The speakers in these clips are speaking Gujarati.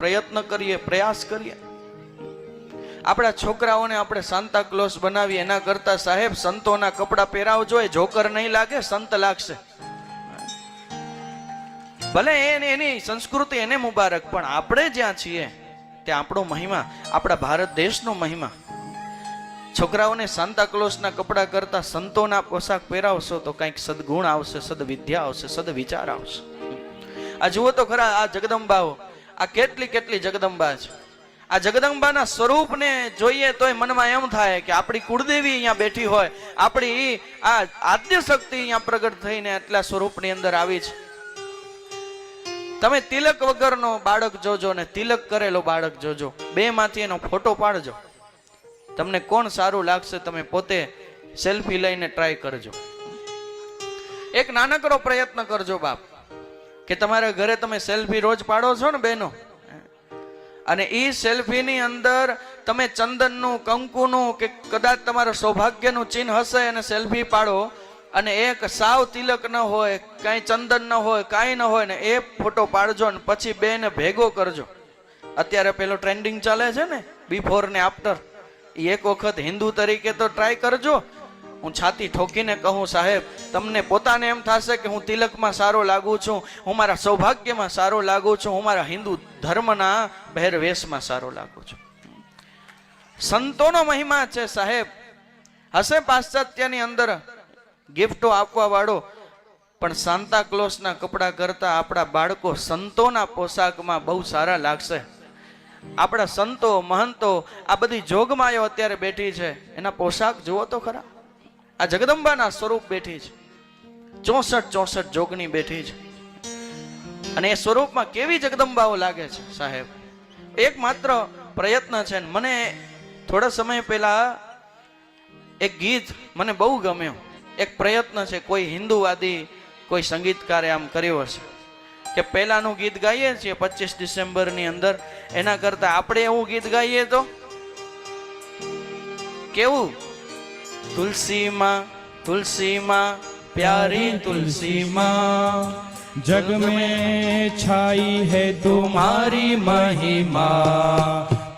પ્રયત્ન કરીએ, પ્રયાસ કરીએ. આપણા છોકરાઓને આપણે સાન્તા ક્લોઝ બનાવીએ એના કરતા સાહેબ સંતોના કપડા પહેરાવજો, એ જોકર નહીં લાગે, સંત લાગશે. ભલે એની સંસ્કૃતિ એને મુબારક, પણ આપણે જ્યાં છીએ ત્યાં આપણો મહિમા, આપણા ભારત દેશનો મહિમા. છોકરાઓને સાન્તા ક્લોઝના કપડા કરતા સંતોના પોશાક પહેરાવશો તો કંઈક સદગુણ આવશે, સદવિદ્યા આવશે, સદવિચાર આવશે. આ જુઓ તો ખરા, આ જગદંબાઓ, આ કેટલી જગદંબા છે. આ જગદંબાના સ્વરૂપને જોઈએ તોય મનમાં એમ થાય કે આપણી કુળદેવી અહીંયા બેઠી હોય, આપણી આ આદ્ય શક્તિ અહીંયા પ્રગટ થઈને એટલા સ્વરૂપની અંદર આવી છે. તમે તિલક વગરનો બાળક જોજો ને તિલક કરેલો બાળક જોજો, બે માંથી એનો ફોટો પાડજો, તમને કોણ સારું લાગશે તમે પોતે સેલ્ફી લઈને ટ્રાય કરજો. એક નાનકડો પ્રયત્ન કરજો બાપ, કે તમારા ઘરે તમે સેલ્ફી રોજ પાડો છો ને બહેનો, અને એ સેલ્ફીની અંદર તમે ચંદનનું, કંકુનું કે કદાચ તમારા સૌભાગ્યનું ચિહ્ન હશે અને સેલ્ફી પાડો, અને એક સાવ તિલક ન હોય, કાંઈ ચંદન ન હોય, કાંઈ ન હોય ને એ ફોટો પાડજો ને પછી બેને ભેગો કરજો. અત્યારે પેલો ટ્રેન્ડિંગ ચાલે છે ને બિફોર ને આફ્ટર, એક વખત હિન્દુ તરીકે તો ટ્રાય કરજો. હું છાતી ઠોકીને કહું સાહેબ, તમને પોતાને એમ થશે કે હું તિલકમાં સારો લાગુ છું, હું મારા સૌભાગ્યમાં સારો લાગુ છું, હું મારા હિન્દુ ધર્મના પહેરવેશમાં સારો લાગુ છું. સંતોનો મહિમા છે સાહેબ. હશે પાશ્ચાત્યની અંદર ગિફ્ટો આપવા વાળો, પણ સાન્તા ક્લોઝના કપડા કરતા આપણા બાળકો સંતોના પોશાકમાં બહુ સારા લાગશે. આપણા સંતો મહંતો, આ બધી જોગમાયો અત્યારે બેઠી છે, એના પોશાક જુઓ તો ખરા. આ જગદંબાના સ્વરૂપ બેઠી છે, 64 જોગની બેઠી છે, અને એ સ્વરૂપમાં કેવી જગદંબાઓ લાગે છે સાહેબ. એક માત્ર પ્રયત્ન છે. મને થોડા સમય પહેલા એક ગીત મને બહુ ગમ્યું. એક પ્રયત્ન છે, કોઈ હિન્દુવાદી કોઈ સંગીતકારે આમ કર્યો હશે કે પહેલાનું ગીત ગાઈએ છીએ 25 ડિસેમ્બરની અંદર, એના કરતા આપણે એવું ગીત ગાઈએ તો કેવું? तुलसी माँ प्यारी तुलसी माँ, जग में छाई है तुम्हारी महिमा.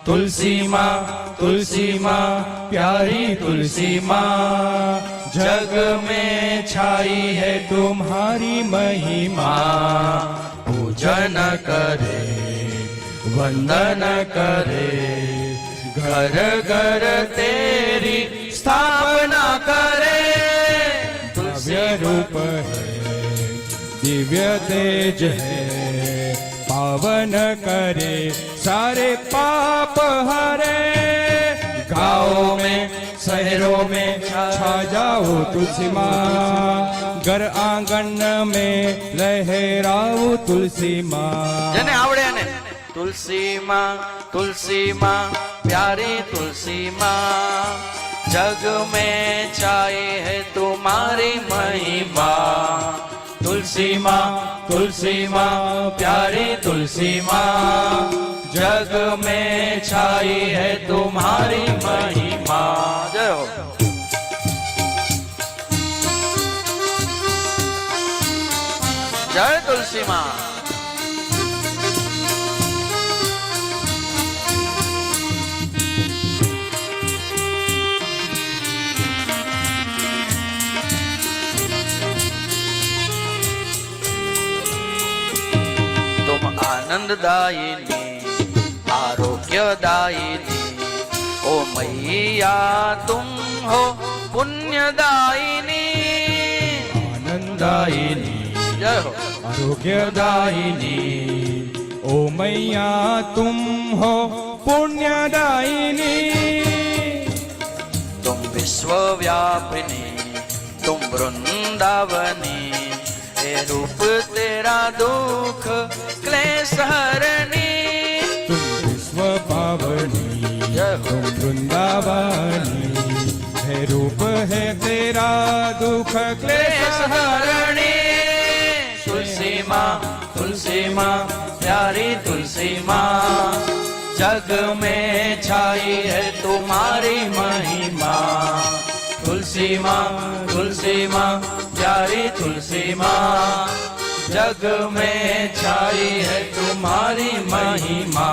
तुलसी माँ प्यारी तुलसी माँ, जग में छाई है तुम्हारी महिमा. पूजन करे वंदन करे, घर घर तेरी स्थापना करे. दिव्य रूप है, दिव्य तेज है, पावन करे सारे पाप हरे. गाँव में शहरों में छा जाओ तुलसी माँ, घर आंगन में लहराओ तुलसी माँ. જેને આવડે ને तुलसी माँ प्यारी तुलसी माँ, जग में छाई है तुम्हारी महिमा. तुलसी माँ प्यारी तुलसी माँ, जग में छाई है तुम्हारी महिमा. जय हो. जय तुलसी माँ. आनंददायिनी आरोग्यदायिनी, ओ मैया तुम हो पुण्यदायिनी. आनंददायिनी जय हो. आरोग्यदायिनी, ओ मैया तुम हो पुण्यदायिनी. तुम विश्वव्यापिनी, तुम वृंदावनी, ए रूप तेरा दुख क्लेश हरनी. तुम विश्व पावनी, तुम वृंदावनी, है रूप है तेरा दुख क्लेश हरणी. तुलसी माँ प्यारी तुलसी माँ, जग में छाई है तुम्हारी महिमा. तुलसी माँ प्यारी तुलसी माँ, जग में छाई है तुम्हारी महिमा